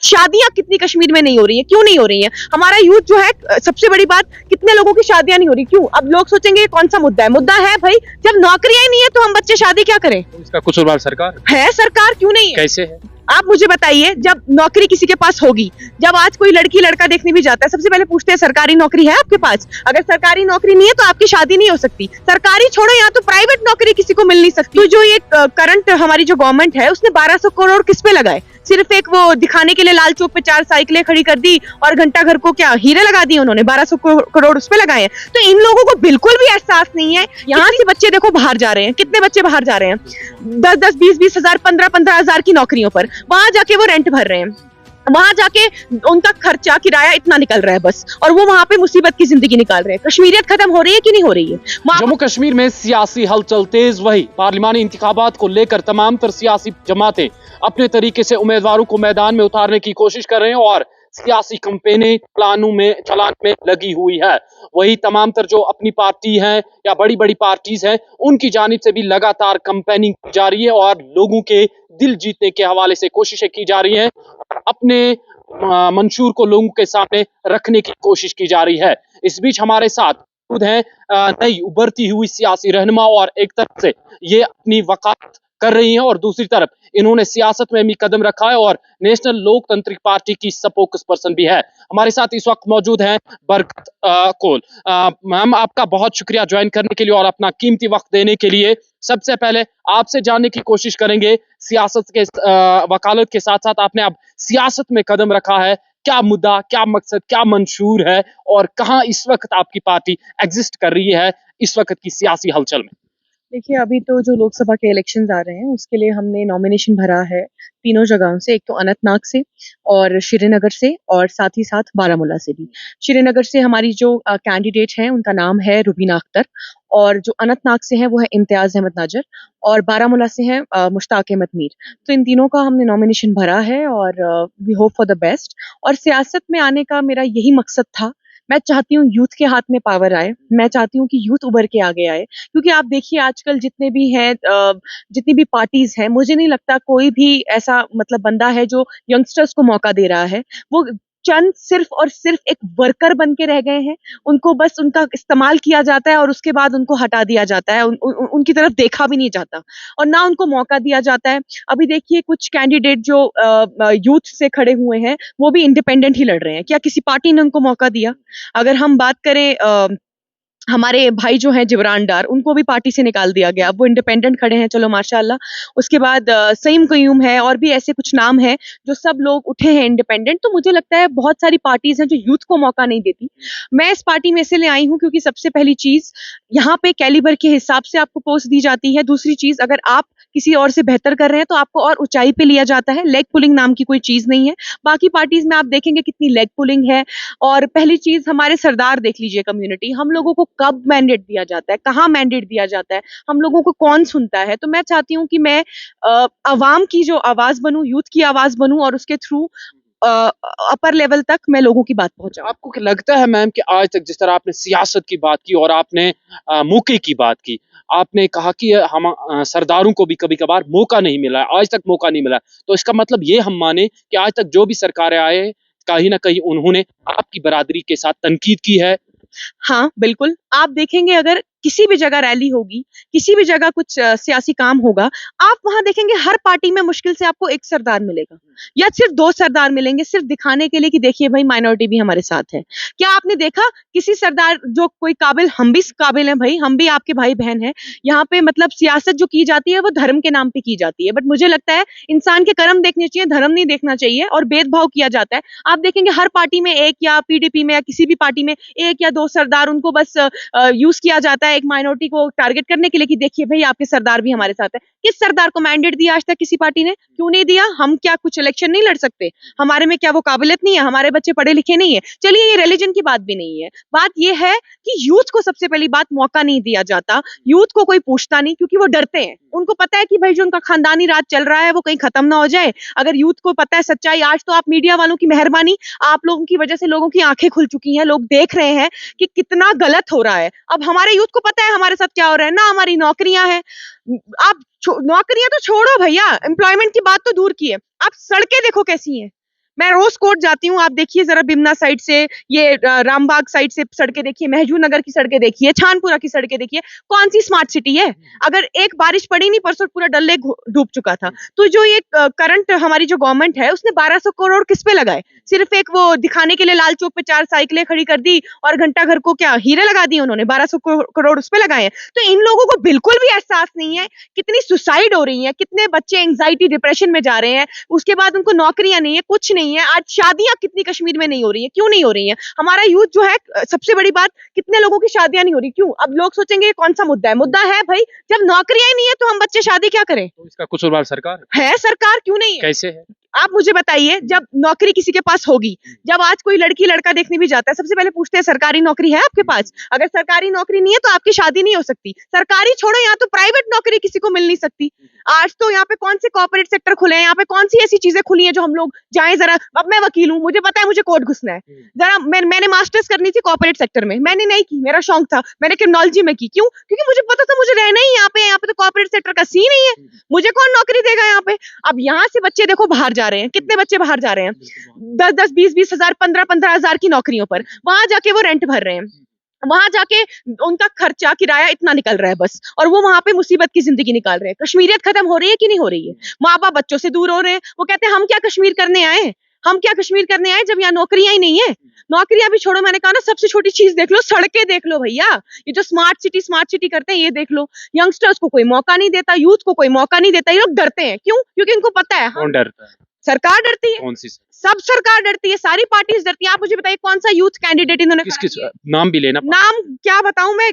शादियां कितनी कश्मीर में नहीं हो रही है, क्यों नहीं हो रही है? हमारा यूथ जो है, सबसे बड़ी बात, कितने लोगों की शादियां नहीं हो रही, क्यों? अब लोग सोचेंगे कौन सा मुद्दा है? मुद्दा है भाई, जब नौकरियां ही नहीं है तो हम बच्चे शादी क्या करें? इसका कसूरवार सरकार है सरकार, क्यों नहीं है? कैसे है? आप मुझे बताइए, जब नौकरी किसी के पास होगी, जब आज कोई लड़की लड़का देखने भी जाता है, सबसे पहले पूछते हैं सरकारी नौकरी है आपके पास? अगर सरकारी नौकरी नहीं है तो आपकी शादी नहीं हो सकती। सरकारी छोड़ो, यहाँ तो प्राइवेट नौकरी किसी को मिल नहीं सकती। तो जो ये करंट हमारी जो गवर्नमेंट है, उसने 1200 करोड़ किस पे लगाए? सिर्फ एक वो दिखाने के लिए लाल चौक पे 4 साइकिलें खड़ी कर दी और घंटा घर को क्या हीरे लगा दिए उन्होंने, 1200 करोड़ उस पे लगाए हैं। तो इन लोगों को बिल्कुल भी एहसास नहीं है। यहाँ से बच्चे देखो बाहर जा रहे हैं, कितने बच्चे बाहर जा रहे हैं? 10-10, 20-20 हजार, 15-15 हजार की नौकरियों पर, वहां जाके वो रेंट भर रहे हैं, वहां जाके उनका खर्चा किराया इतना निकल रहा है बस, और वो वहां पे मुसीबत की जिंदगी निकाल रहे हैं। कश्मीरियत खत्म हो रही है कि नहीं हो रही है? जम्मू कश्मीर में सियासी हलचल तेज, वही पार्लिमानी इंतखाबात को लेकर तमाम तर सियासी जमातें अपने तरीके से उम्मीदवारों को मैदान में उतारने की कोशिश कर रहे हैं और सियासी कैंपेनें प्लानों में चलाने में लगी हुई है। वही तमाम तर जो अपनी पार्टी हैं या बड़ी बड़ी पार्टीज हैं, उनकी जानिब से भी लगातार कैंपेनिंग की जा रही है और लोगों के दिल जीतने के हवाले से कोशिशें की जा रही हैं, अपने मंशूर को लोगों के सामने रखने की कोशिश की जा रही है। इस बीच हमारे साथ खुद हैं नई उभरती हुई सियासी रहनुमा, और एक तरफ से ये अपनी वकालत कर रही हैं और दूसरी तरफ इन्होंने सियासत में भी कदम रखा है और नेशनल लोकतांत्रिक पार्टी की स्पोक्स पर्सन भी है। हमारे साथ इस वक्त मौजूद हैं बरकत कौल। मैम, आपका बहुत शुक्रिया ज्वाइन करने के लिए और अपना कीमती वक्त देने के लिए। सबसे पहले आपसे जानने की कोशिश करेंगे, सियासत के वकालत के साथ साथ आपने अब सियासत में कदम रखा है, क्या मुद्दा, क्या मकसद, क्या मंशूर है और कहां इस वक्त आपकी पार्टी एग्जिस्ट कर रही है इस वक्त की सियासी हलचल में? देखिए, अभी तो जो लोकसभा के इलेक्शंस आ रहे हैं, उसके लिए हमने नॉमिनेशन भरा है तीनों जगहों से, एक तो अनंतनाग से और श्रीनगर से और साथ ही साथ बारामूला से भी। श्रीनगर से हमारी जो कैंडिडेट हैं, उनका नाम है रुबीना अख्तर, और जो अनंतनाग से है वो है इम्तियाज अहमद नाजर, और बारामूला से है मुश्ताक अहमद मीर। तो इन तीनों का हमने नॉमिनेशन भरा है और we hope for the best. और सियासत में आने का मेरा यही मकसद था। मैं चाहती हूँ यूथ के हाथ में पावर आए, मैं चाहती हूँ कि यूथ उभर के आगे आए, क्योंकि आप देखिए आजकल जितने भी हैं, जितनी भी पार्टीज हैं, मुझे नहीं लगता कोई भी ऐसा मतलब बंदा है जो यंगस्टर्स को मौका दे रहा है। वो चंद सिर्फ और सिर्फ एक वर्कर बन के रह गए हैं, उनको बस उनका इस्तेमाल किया जाता है और उसके बाद उनको हटा दिया जाता है, उनकी तरफ देखा भी नहीं जाता और ना उनको मौका दिया जाता है। अभी देखिए कुछ कैंडिडेट जो यूथ से खड़े हुए हैं, वो भी इंडिपेंडेंट ही लड़ रहे हैं। क्या किसी पार्टी ने उनको मौका दिया? अगर हम बात करें हमारे भाई जो हैं जिब्रान डार, उनको भी पार्टी से निकाल दिया गया, अब वो इंडिपेंडेंट खड़े हैं, चलो माशाल्लाह। उसके बाद सईम कयूम है और भी ऐसे कुछ नाम हैं जो सब लोग उठे हैं इंडिपेंडेंट। तो मुझे लगता है बहुत सारी पार्टीज हैं जो यूथ को मौका नहीं देती। मैं इस पार्टी में इसलिए आई हूँ क्योंकि सबसे पहली चीज, यहाँ पे कैलिबर के हिसाब से आपको पोस्ट दी जाती है। दूसरी चीज, अगर आप किसी और से बेहतर कर रहे हैं तो आपको और ऊंचाई पे लिया जाता है। लेग पुलिंग नाम की कोई चीज नहीं है। बाकी पार्टीज में आप देखेंगे कितनी लेग पुलिंग है। और पहली चीज, हमारे सरदार देख लीजिए, कम्युनिटी, हम लोगों को कब मैंडेट दिया जाता है, कहाँ मैंडेट दिया जाता है, हम लोगों को कौन सुनता है? तो मैं चाहती हूँ कि मैं अवाम की जो आवाज बनूं, यूथ की आवाज बनूं और उसके थ्रू अपर लेवल तक मैं लोगों की बात पहुंचाऊं। आपको क्या लगता है मैम कि आज तक जिस तरह आपने सियासत की बात की और आपने मौके की बात की, आपने कहा कि हम सरदारों को भी कभी कभार मौका नहीं मिला है, आज तक मौका नहीं मिला है, तो इसका मतलब ये हम माने कि आज तक जो भी सरकारें आए हैं, कहीं ना कहीं उन्होंने आपकी बरादरी के साथ तनकीद की है? हाँ, बिल्कुल। आप देखेंगे अगर किसी भी जगह रैली होगी, किसी भी जगह कुछ सियासी काम होगा, आप वहां देखेंगे हर पार्टी में मुश्किल से आपको एक सरदार मिलेगा या सिर्फ 2 सरदार मिलेंगे, सिर्फ दिखाने के लिए कि देखिए भाई माइनॉरिटी भी हमारे साथ है। क्या आपने देखा किसी सरदार जो कोई काबिल? हम भी काबिल हैं भाई, हम भी आपके भाई बहन हैं। यहाँ पे मतलब सियासत जो की जाती है वो धर्म के नाम पे की जाती है, बट मुझे लगता है इंसान के कर्म देखने चाहिए, धर्म नहीं देखना चाहिए, और भेदभाव किया जाता है। आप देखेंगे हर पार्टी में एक, या पीडीपी में या किसी भी पार्टी में 1 या 2 सरदार, उनको बस यूज किया जाता है एक माइनॉरिटी को टारगेट करने के लिए कि देखिए भाई आपके सरदार भी हमारे साथ है। किस सरदार को मैंडेट दिया आज तक किसी पार्टी ने? क्यों नहीं दिया? हम क्या कुछ इलेक्शन नहीं लड़ सकते? हमारे में क्या वो काबिलियत नहीं है? हमारे बच्चे पढ़े लिखे नहीं है? चलिए, ये रिलीजन की बात भी नहीं है, बात ये है कि यूथ को सबसे पहली बात मौका नहीं दिया जाता। यूथ को कोई पूछता नहीं क्योंकि वो डरते हैं। उनको पता है कि भाई जो उनका खानदानी राज चल रहा है वो कहीं खत्म ना हो जाए। अगर यूथ को पता है सच्चाई, आज तो आप मीडिया वालों की मेहरबानी, आप लोगों की वजह से लोगों की आंखें खुल चुकी हैं, लोग देख रहे हैं कि कितना गलत हो रहा है। अब हमारे यूथ को पता है हमारे साथ क्या हो रहा है, ना हमारी नौकरियां हैं। आप नौकरियां तो छोड़ो भैया, एम्प्लॉयमेंट की बात तो दूर की है, आप सड़कें देखो कैसी हैं। मैं रोज कोर्ट जाती हूँ, आप देखिए जरा बिमना साइड से, ये रामबाग साइड से सड़कें देखिए, महजूर नगर की सड़कें देखिए, छानपुरा की सड़कें देखिए, कौन सी स्मार्ट सिटी है? अगर एक बारिश पड़ी नहीं, परसों पूरा डल लेक डूब चुका था। तो जो ये करंट हमारी जो गवर्नमेंट है, उसने 1200 करोड़ किस पे लगाए? सिर्फ एक वो दिखाने के लिए लाल चौक पे 4 साइकिलें खड़ी कर दी और घंटा घर को क्या हीरे लगा दिए उन्होंने, 1200 करोड़ उस पे लगाए हैं। तो इन लोगों को बिल्कुल भी एहसास नहीं है कितनी सुसाइड हो रही है, कितने बच्चे एंजाइटी डिप्रेशन में जा रहे हैं, उसके बाद उनको नौकरियां नहीं है, कुछ नहीं है। आज शादियां कितनी कश्मीर में नहीं हो रही है, क्यों नहीं हो रही है? हमारा यूथ जो है, सबसे बड़ी बात, कितने लोगों की शादियां नहीं हो रही, क्यों? अब लोग सोचेंगे ये कौन सा मुद्दा है? मुद्दा है भाई, जब नौकरियां ही नहीं है तो हम बच्चे शादी क्या करें? तो इसका कसूरवार सरकार है सरकार, क्यों नहीं है? कैसे है? आप मुझे बताइए, जब नौकरी किसी के पास होगी, जब आज कोई लड़की लड़का देखने भी जाता है, सबसे पहले पूछते हैं सरकारी नौकरी है आपके पास? अगर सरकारी नौकरी नहीं है तो आपकी शादी नहीं हो सकती। सरकारी छोड़ो, यहाँ तो प्राइवेट नौकरी किसी को मिल नहीं सकती। आज तो यहाँ पे कौन से कॉर्पोरेट सेक्टर खुले हैं, यहाँ पे कौन सी ऐसी चीजें खुली हैं जो हम लोग जाए जरा। अब मैं वकील हूँ, मुझे पता है मुझे कोर्ट घुसना है, जरा मैंने मास्टर्स करनी थी कॉर्पोरेट सेक्टर में, मैंने नहीं की, मेरा शौक था, मैंने क्रिमिनोलॉजी में की। क्यों? क्योंकि मुझे पता था मुझे रहना ही यहाँ पे तो कॉर्पोरेट सेक्टर का सीन नहीं है, मुझे कौन नौकरी देगा यहाँ पे? अब यहाँ से बच्चे देखो बाहर जा रहे हैं, कितने बच्चे बाहर जा रहे हैं, 10-10, 20-20 हजार, 15-15 हजार की नौकरियों पर, वहां जाके वो रेंट भर रहे हैं, वहां जाके उनका खर्चा किराया इतना निकल रहा है बस, और वो वहां पे मुसीबत की जिंदगी निकाल रहे हैं। कश्मीरियत खत्म हो रही है कि नहीं हो रही है? माँ बाप बच्चों से दूर हो रहे हैं, वो कहते हैं हम क्या कश्मीर करने आए, हम क्या कश्मीर करने आए जब यहाँ नौकरियां ही नहीं है। नौकरियां भी छोड़ो, मैंने कहा ना, सबसे छोटी चीज देख लो, सड़कें देख लो भैया, ये जो स्मार्ट सिटी करते हैं, ये देख लो। यंगस्टर्स को कोई मौका नहीं देता, यूथ को कोई मौका नहीं देता, ये लोग डरते हैं। क्यों? क्योंकि इनको पता है कौन डरता है? सरकार डरती है, कौन सी? सब सरकार डरती है, सारी पार्टीज डरती है। आप मुझे बताइए कौन सा यूथ कैंडिडेट इन्होंने किस खड़ा किस किया? नाम भी लेना? नाम क्या बताऊं मैं,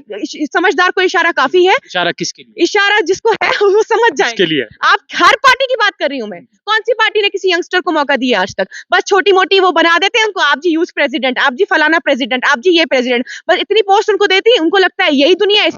समझदार को इशारा काफी है। इशारा किसके लिए? इशारा जिसको है वो समझ जाए। किसके लिए? आप हर पार्टी की बात कर रही हूँ मैं, कौन सी पार्टी ने किसी यंगस्टर को मौका दिया आज तक? बस छोटी मोटी वो बना देते हैं उनको, आप जी यूथ प्रेसिडेंट, आप जी फलाना प्रेसिडेंट, आप जी ये प्रेसिडेंट, बस इतनी पोस्ट उनको देती, उनको लगता है यही दुनिया है,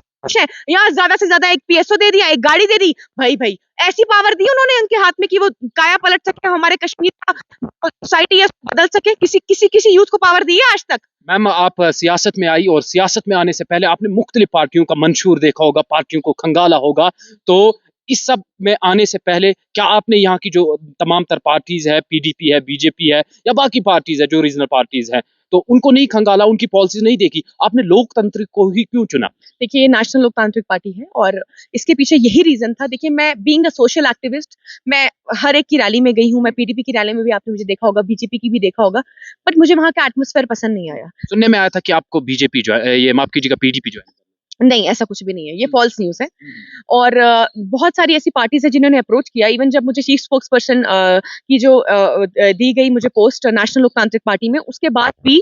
यहाँ ज्यादा से ज्यादा एक पीएसओ दे दिया, एक गाड़ी दे दी, भाई ऐसी पावर दी उन्होंने उनके हाथ में कि वो काया पलट सके, हमारे कश्मीर का सोसाइटी बदल सके। किसी यूथ को पावर दी है आज तक? मैम, आप सियासत में आई और सियासत में आने से पहले आपने मुख्तलिफ पार्टियों का मंशूर देखा होगा, पार्टियों को खंगाला होगा, तो इस सब में आने से पहले क्या आपने यहाँ की जो तमाम तर पार्टीज है, पीडीपी है, बीजेपी है या बाकी पार्टीज है जो रीजनल पार्टीज है, तो उनको नहीं खंगाला, उनकी पॉलिसीज नहीं देखी, आपने लोकतंत्र को ही क्यों चुना? देखिए, ये नेशनल लोकतांत्रिक पार्टी है और इसके पीछे यही रीजन था। देखिए, मैं बीइंग अ सोशल एक्टिविस्ट, मैं हर एक की रैली में गई हूँ, मैं पीडीपी की रैली में भी आपने मुझे देखा होगा, बीजेपी की भी देखा होगा, बट मुझे वहाँ का एटमॉस्फेयर पसंद नहीं आया। सुनने में आया था कि आपको बीजेपी जो है, ये माफ कीजिएगा, पीडीपी जो है। नहीं, ऐसा कुछ भी नहीं है, ये फॉल्स न्यूज़ है। और बहुत सारी ऐसी पार्टीज़ हैं जिन्होंने अप्रोच किया, इवन जब मुझे चीफ स्पोक्स पर्सन की जो दी गई मुझे पोस्ट नेशनल लोकतांत्रिक पार्टी में, उसके बाद भी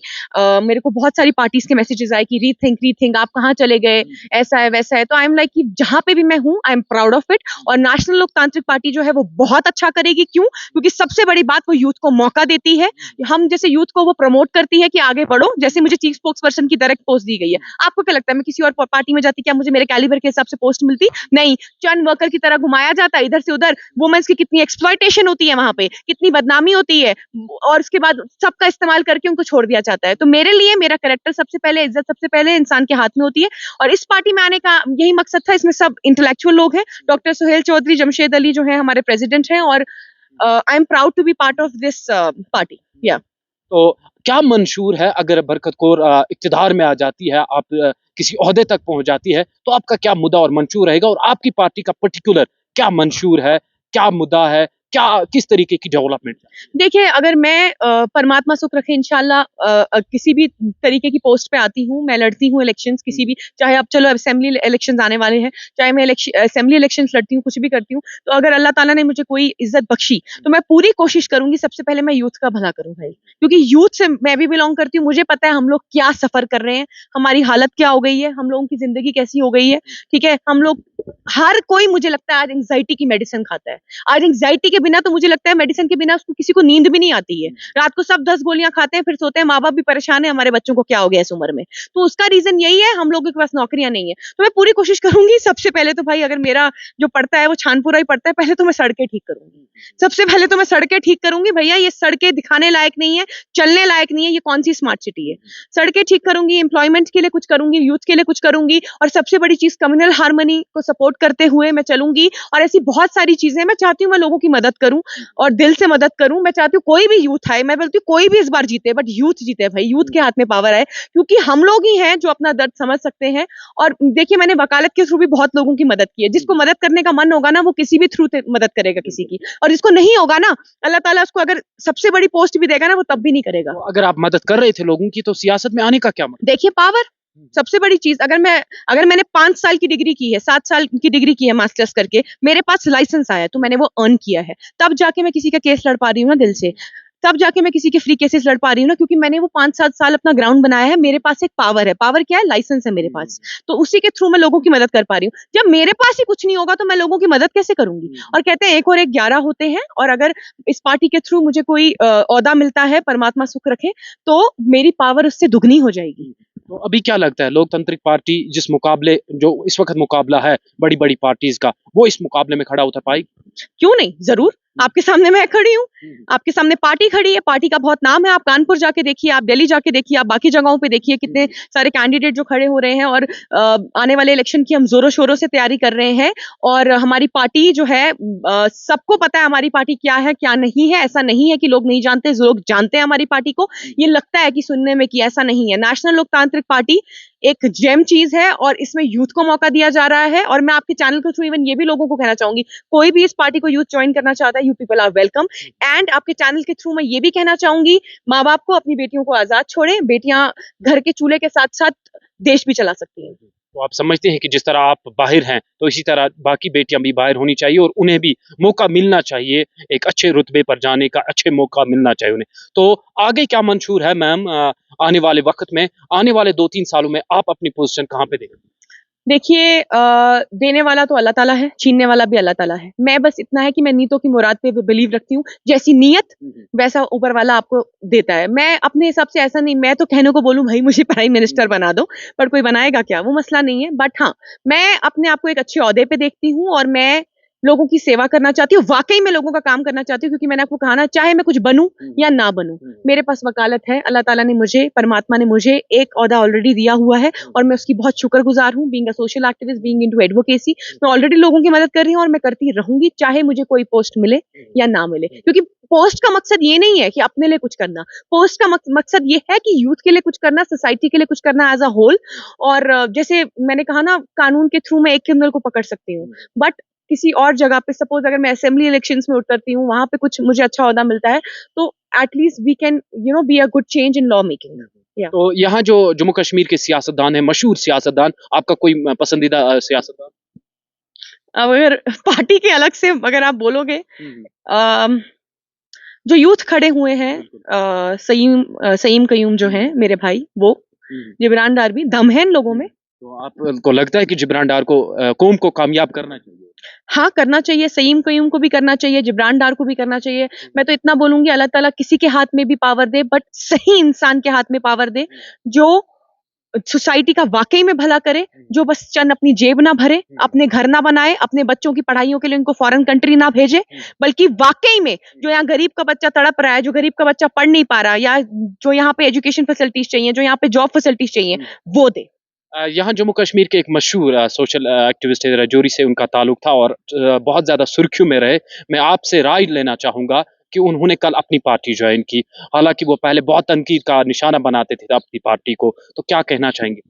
मेरे को बहुत सारी पार्टीज़ के मैसेजेस आए कि रीथिंक आप कहाँ चले गए, ऐसा है वैसा है। तो आई एम लाइक कि जहाँ पे भी मैं हूँ, आई एम प्राउड ऑफ इट, और नेशनल लोकतांत्रिक पार्टी जो है वो बहुत अच्छा करेगी। क्यों? क्योंकि सबसे बड़ी बात, वो यूथ को मौका देती है, हम जैसे यूथ को वो प्रमोट करती है कि आगे बढ़ो। जैसे मुझे चीफ स्पोक्स पर्सन की डायरेक्ट पोस्ट दी गई है, आपको क्या लगता है मैं किसी और पार्टी में जाती, क्या मुझे मेरे कैलिबर के हिसाब से पोस्ट मिलती? नहीं, चंद वर्कर की तरह घुमाया जाता है इधर से उधर, वुमेन्स की कितनी एक्सप्लॉयटेशन होती है वहां पे, कितनी बदनामी होती है, और उसके बाद सबका इस्तेमाल करके उनको छोड़ दिया जाता है। तो मेरे लिए मेरा कैरेक्टर सबसे पहले, इज्जत सबसे पहले इंसान के हाथ में होती है, और इस पार्टी में आने का यही मकसद था। इसमें सब इंटेलेक्चुअल लोग हैं, डॉक्टर सुहेल चौधरी, जमशेद अली जो है हमारे प्रेसिडेंट हैं, और I am proud to be part of this party. या तो क्या मंशूर है, अगर बरकत कौर इक्तिदार में आ जाती है, आप किसी ओहदे तक पहुंच जाती है, तो आपका क्या मुद्दा और मंशूर रहेगा, और आपकी पार्टी का पर्टिकुलर क्या मंशूर है, क्या मुद्दा है, क्या किस तरीके की डेवलपमेंट? देखिए, अगर मैं परमात्मा सुख रखे इंशाल्लाह किसी भी तरीके की पोस्ट पे आती हूँ, मैं लड़ती हूँ इलेक्शंस किसी भी, चाहे अब चलो असेंबली इलेक्शंस आने वाले हैं, चाहे मैं असेंबली इलेक्शंस लड़ती हूँ, कुछ भी करती हूँ, तो अगर अल्लाह ताला ने मुझे कोई इज्जत बख्शी, तो मैं पूरी कोशिश करूंगी सबसे पहले मैं यूथ का भला करूँ भाई, क्योंकि यूथ से मैं भी बिलोंग करती हूँ, मुझे पता है हम लोग क्या सफर कर रहे हैं, हमारी हालत क्या हो गई है, हम लोगों की जिंदगी कैसी हो गई है। ठीक है, हम लोग हर कोई, मुझे लगता है आज एंग्जाइटी की मेडिसिन खाता है। आज एंग्जाइटी के बिना, तो मुझे लगता है मेडिसिन के बिना उसको किसी को नींद भी नहीं आती है। रात को सब 10 गोलियां खाते हैं, फिर सोते हैं, माँ बाप भी परेशान है, हमारे बच्चों को क्या हो गया इस उम्र में। तो उसका रीजन यही है, हम लोगों के पास नौकरियां नहीं है। तो मैं पूरी कोशिश करूंगी सबसे पहले तो भाई, अगर मेरा जो पड़ता है वो छानपुरा ही पड़ता है, पहले तो मैं सड़कें ठीक करूंगी, सबसे पहले तो मैं सड़कें ठीक करूंगी। भैया, ये सड़कें दिखाने लायक नहीं है, चलने लायक नहीं है, ये कौन सी स्मार्ट सिटी है? सड़कें ठीक करूंगी, एम्प्लॉयमेंट के लिए कुछ करूंगी, यूथ के लिए कुछ करूंगी, और सबसे बड़ी चीज कम्युनल हार्मनी को सपोर्ट करते हुए मैं चलूंगी। और ऐसी बहुत सारी चीजें मैं चाहती हूँ, मैं लोगों की मदद करूं और दिल से मदद करूं। मैं चाहती हूँ कोई भी यूथ आए, मैं बोलती हूँ कोई भी इस बार जीते, बट यूथ जीते भाई, यूथ के हाथ में पावर है, क्योंकि हम लोग ही हैं जो अपना दर्द समझ सकते हैं। और देखिए, मैंने वकालत के थ्रू भी बहुत लोगों की मदद की है। जिसको मदद करने का मन होगा ना, वो किसी भी थ्रू मदद करेगा किसी की, और जिसको नहीं होगा ना, अल्लाह ताला उसको अगर सबसे बड़ी पोस्ट भी देगा ना, वो तब भी नहीं करेगा। तो अगर आप मदद कर रहे थे लोगों की, तो सियासत में आने का क्या मतलब? देखिए, पावर सबसे बड़ी चीज। अगर मैंने 5 साल की डिग्री की है, 7 साल की डिग्री की है मास्टर्स करके, मेरे पास लाइसेंस आया, तो मैंने वो अर्न किया है, तब जाके मैं किसी का केस लड़ पा रही हूँ ना दिल से, तब जाके मैं किसी के फ्री केसेस लड़ पा रही हूँ ना, क्योंकि मैंने वो 5-7 साल अपना ग्राउंड बनाया है। मेरे पास एक पावर है। पावर क्या है? लाइसेंस है मेरे पास, तो उसी के थ्रू मैं लोगों की मदद कर पा रही हूँ। जब मेरे पास ही कुछ नहीं होगा, तो मैं लोगों की मदद कैसे करूंगी? और कहते हैं 1 और 1 11 होते हैं, और अगर इस पार्टी के थ्रू मुझे कोई ओहदा मिलता है, परमात्मा सुख रखे, तो मेरी पावर उससे दुगनी हो जाएगी। तो अभी क्या लगता है, लोकतांत्रिक पार्टी जिस मुकाबले जो इस वक्त मुकाबला है बड़ी बड़ी पार्टीज का, वो इस मुकाबले में खड़ा उतर पाएगी? क्यों नहीं, जरूर। आपके सामने मैं खड़ी हूँ, आपके सामने पार्टी खड़ी है, पार्टी का बहुत नाम है। आप कानपुर जाके देखिए, आप दिल्ली जाके देखिए, आप बाकी जगहों पे देखिए, कितने सारे कैंडिडेट जो खड़े हो रहे हैं, और आने वाले इलेक्शन की हम जोरों शोरों से तैयारी कर रहे हैं। और हमारी पार्टी जो है, सबको पता है हमारी पार्टी क्या है क्या नहीं है। ऐसा नहीं है कि लोग नहीं जानते, लोग जानते हैं हमारी पार्टी को। ये लगता है कि सुनने में कि ऐसा नहीं है। नेशनल लोकतांत्रिक पार्टी एक जेम चीज है, और इसमें यूथ को मौका दिया जा रहा है। और मैं आपके चैनल के थ्रू इवन ये भी लोगों को कहना चाहूंगी, कोई भी इस पार्टी को यूथ ज्वाइन करना चाहता है, you people are welcome. And आपके चैनल के थ्रू मैं ये भी कहना चाहूंगी, माँ बाप को अपनी बेटियों को आजाद छोड़ें। बेटियां घर के चूल्हे के साथ साथ देश भी चला सकती हैं। तो आप समझते हैं कि जिस तरह आप बाहर हैं, तो इसी तरह बाकी बेटियां भी बाहर होनी चाहिए और उन्हें भी मौका मिलना चाहिए, एक अच्छे रुतबे पर जाने का अच्छे मौका मिलना चाहिए उन्हें। तो आगे क्या मंशूर है मैम, आने वाले वक्त में, आने वाले 2-3 सालों में आप अपनी पोजीशन कहाँ पे देखेंगे? देखिए, देने वाला तो अल्लाह ताला है, छीनने वाला भी अल्लाह ताला है। मैं बस इतना है कि मैं नीयतों की मुराद पे बिलीव रखती हूँ। जैसी नीयत वैसा ऊपर वाला आपको देता है। मैं अपने हिसाब से ऐसा नहीं, मैं तो कहने को बोलूँ भाई मुझे प्राइम मिनिस्टर बना दो, पर कोई बनाएगा क्या, वो मसला नहीं है। बट हाँ, मैं अपने आप को एक अच्छे ओहदे पे देखती हूँ, और मैं लोगों की सेवा करना चाहती हूँ। वाकई में लोगों का काम करना चाहती हूँ, क्योंकि मैंने आपको कहा ना, चाहे मैं कुछ बनूं या ना बनूं, मेरे पास वकालत है। अल्लाह ताला ने मुझे, परमात्मा ने मुझे एक ओहदा ऑलरेडी दिया हुआ है, और मैं उसकी बहुत शुक्रगुजार हूँ। Being a social activist, being into advocacy, मैं ऑलरेडी लोगों की मदद कर रही हूँ, और मैं करती रहूंगी, चाहे मुझे कोई पोस्ट मिले या ना मिले। क्योंकि पोस्ट का मकसद ये नहीं है कि अपने लिए कुछ करना, पोस्ट का मकसद ये है कि यूथ के लिए कुछ करना, सोसाइटी के लिए कुछ करना एज अ होल। और जैसे मैंने कहा ना, कानून के थ्रू मैं एक क्रिमिनल को पकड़ सकती हूँ, बट किसी और जगह पे, सपोज अगर मैं असेंबली इलेक्शंस में उतरती हूँ, वहां पे कुछ मुझे अच्छा ओहदा मिलता है, तो at least we can be a good change in law making. तो यहाँ जो जम्मू कश्मीर के सियासतदान है, मशहूर सियासतदान, आपका कोई पसंदीदा सियासतदान? अगर पार्टी के अलग से अगर आप बोलोगे, अम, जो यूथ खड़े हुए हैं, सईम कयूम जो हैं मेरे भाई, वो जिब्रान डार भी दम है इन लोगों में। तो आपको लगता है कि जिब्रान डार को कौम को कामयाब करना चाहिए? हाँ, करना चाहिए। सईम कयूम को भी करना चाहिए, जिब्रान डार को भी करना चाहिए। मैं तो इतना बोलूंगी, अल्लाह ताला किसी के हाथ में भी पावर दे, बट सही इंसान के हाथ में पावर दे, जो सोसाइटी का वाकई में भला करे, जो बस चंद अपनी जेब ना भरे, अपने घर ना बनाए, अपने बच्चों की पढ़ाइयों के लिए उनको फॉरेन कंट्री ना भेजे, बल्कि वाकई में जो यहाँ गरीब का बच्चा तड़प रहा है, जो गरीब का बच्चा पढ़ नहीं पा रहा, या जो यहाँ पे एजुकेशन फैसिलिटीज चाहिए, जो यहाँ पे जॉब फैसिलिटीज चाहिए, वो दे। यहाँ जम्मू कश्मीर के एक मशहूर सोशल एक्टिविस्ट है, रजौरी से उनका ताल्लुक था और बहुत ज़्यादा सुर्खियों में रहे। मैं आपसे राय लेना चाहूँगा कि उन्होंने कल अपनी पार्टी ज्वाइन की। हालाँकि वो पहले बहुत तनकीद का निशाना बनाते थे अपनी पार्टी को, तो क्या कहना चाहेंगे?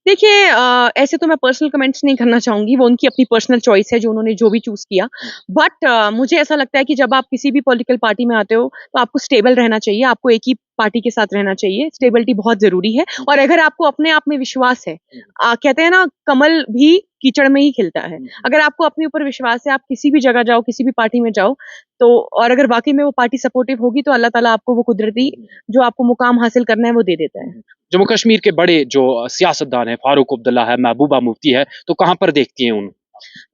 देखिए, ऐसे तो मैं पर्सनल कमेंट्स नहीं करना चाहूंगी, वो उनकी अपनी पर्सनल चॉइस है, जो उन्होंने जो भी चूज किया। बट मुझे ऐसा लगता है कि जब आप किसी भी पॉलिटिकल पार्टी में आते हो, तो आपको स्टेबल रहना चाहिए, आपको एक ही पार्टी के साथ रहना चाहिए। स्टेबिलिटी बहुत जरूरी है, और अगर आपको अपने आप में विश्वास है, कहते हैं ना, कमल भी कीचड़ में ही खिलता है। अगर आपको अपने ऊपर विश्वास है, आप किसी भी जगह जाओ, किसी भी पार्टी में जाओ, तो और अगर वाकई में वो पार्टी सपोर्टिव होगी, तो अल्लाह ताला आपको वो कुदरती जो आपको मुकाम हासिल करना है, वो दे देता है। जम्मू कश्मीर के बड़े जो सियासतदान हैं, फारूक अब्दुल्ला है, महबूबा मुफ्ती है, तो कहाँ पर देखती हैं उन्हें?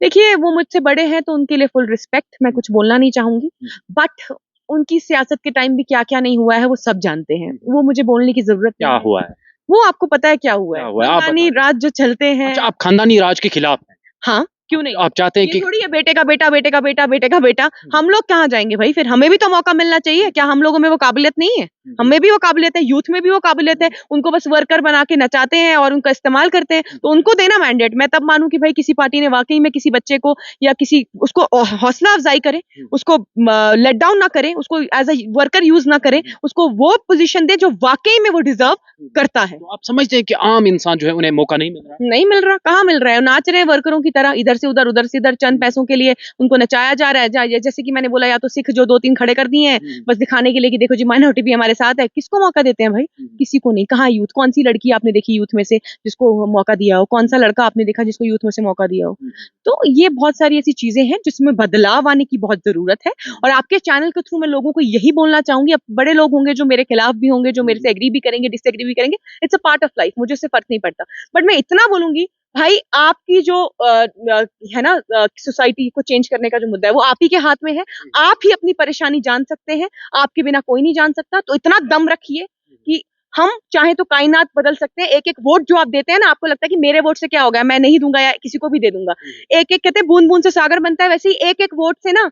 देखिए, वो मुझसे बड़े हैं, तो उनके लिए फुल रिस्पेक्ट, मैं कुछ बोलना नहीं चाहूंगी। बट उनकी सियासत के टाइम भी क्या क्या नहीं हुआ है, वो सब जानते हैं। वो मुझे बोलने की जरूरत क्या नहीं है। हुआ है? वो आपको पता है क्या हुआ क्या है, हुआ है? आप खानदानी बताइए। राज जो चलते हैं। अच्छा, आप खानदानी राज के खिलाफ हैं? हाँ, क्यों नहीं? आप चाहते हैं ये कि थोड़ी है बेटे का बेटा, बेटे का बेटा, बेटे का बेटा। हम लोग कहाँ जाएँगे भाई फिर? हमें भी तो मौका मिलना चाहिए। क्या हम लोगों में वो काबिलियत नहीं है? हमें भी वो काबिलियत है, यूथ में भी वो काबिलियत है। उनको बस वर्कर बना के नचाते हैं और उनका इस्तेमाल करते हैं। तो उनको देना मैंडेट। मैं तब मानूँ कि भाई किसी पार्टी ने वाक़ई में किसी बच्चे को या किसी उसको हौसला अफ़ज़ाई करे, उसको लेट डाउन ना करे, उसको एज़ अ वर्कर यूज़ ना करे, उसको वो पोज़ीशन दे जो वाक़ई में वो डिज़र्व करता है। तो आप समझते हैं कि आम इंसान जो है उन्हें मौका नहीं मिल रहा है? नहीं मिल रहा, कहाँ मिल रहा है? नाच रहे हैं वर्करों की तरह, इधर से उधर से इधर, चंद पैसों के लिए उनको नचाया जा रहा है। जैसे कि मैंने बोला या तो सिख जो 2-3 खड़े कर दिए हैं, बस दिखाने के लिए कि देखो जी माइनॉरिटी भी हमारे साथ है। किसको मौका देते हैं भाई? किसी को नहीं। कहाँ यूथ? कौन-सी लड़की आपने देखी यूथ में से जिसको मौका दिया हो? कौन-सा लड़का आपने देखा जिसको यूथ में से मौका दिया हो? तो ये बहुत सारी ऐसी चीज़ें हैं जिसमें बदलाव आने की बहुत ज़रूरत है और आपके चैनल के थ्रू मैं लोगों को यही बोलना चाहूँगी, अब बड़े लोग होंगे जो मेरे खिलाफ भी होंगे, जो मेरे से एग्री भी करेंगे, डिसएग्री भी करेंगे, it's a part of life, मुझे उससे फ़र्क नहीं पड़ता। बट मैं इतना बोलूँगी भाई आपकी जो है ना सोसाइटी को चेंज करने का जो मुद्दा है वो आप ही के हाथ में है। आप ही अपनी परेशानी जान सकते हैं, आपके बिना कोई नहीं जान सकता। तो इतना दम रखिए कि हम चाहे तो कायनात बदल सकते हैं। एक-एक वोट जो आप देते हैं ना आपको लगता है कि मेरे वोट से क्या हो गया, मैं नहीं दूँगा या किसी को भी दे दूँगा। एक-एक कहते हैं बूँद-बूँद से सागर बनता है, वैसे ही एक-एक वोट से ना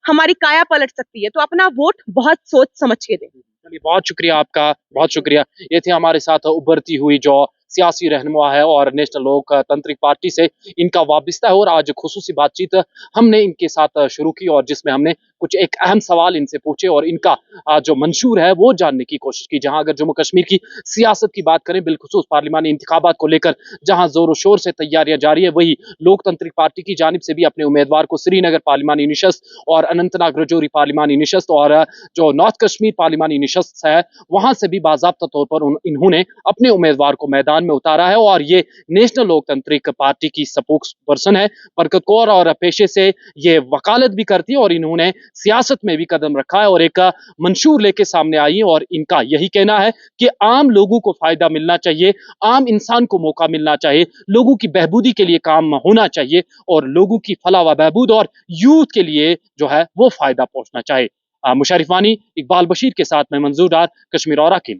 हमारी काया पलट सकती है। तो अपना वोट बहुत सोच समझ के दें। चलिए बहुत शुक्रिया आपका, बहुत शुक्रिया। ये थी हमारे साथ उभरती हुई जो सियासी रहनुमा है और नेशनल लोकतांत्रिक पार्टी से इनका वाबस्ता है और आज खुसूसी बातचीत हमने इनके साथ शुरू की और जिसमें हमने कुछ एक अहम सवाल इनसे पूछे और इनका जो मंशूर है वो जानने की कोशिश की। जहां अगर जम्मू कश्मीर की सियासत की बात करें बिलखुसूस पार्लिमानी इंतखाबात को लेकर जहां जोरों शोर से तैयारियां जारी है, वही लोकतांत्रिक पार्टी की जानिब से भी अपने उम्मीदवार को श्रीनगर पार्लिमानी निशस्त और अनंतनाग रजौरी पार्लिमानी निशस्त और जो नॉर्थ कश्मीर पार्लिमानी निशस्त है वहां से भी बाज़ाब्ता तौर पर इन्होंने अपने उम्मीदवार को मैदान में उतारा है और ये नेशनल लोकतांत्रिक पार्टी की स्पोक्स पर्सन है बरकत कौर और पेशे से ये वकालत भी करती है और इन्होंने सियासत में भी कदम रखा है और एक मंशूर लेके सामने आई है और इनका यही कहना है कि आम लोगों को फायदा मिलना चाहिए, आम इंसान को मौका मिलना चाहिए, लोगों की बहबूदी के लिए काम होना चाहिए और लोगों की फलाह व बहबूद और यूथ के लिए जो है वो फायदा पहुंचना चाहिए। मुशर्रिफ वानी, इकबाल बशीर के साथ मैं मंजूर डार, कश्मीर औरा के लिए।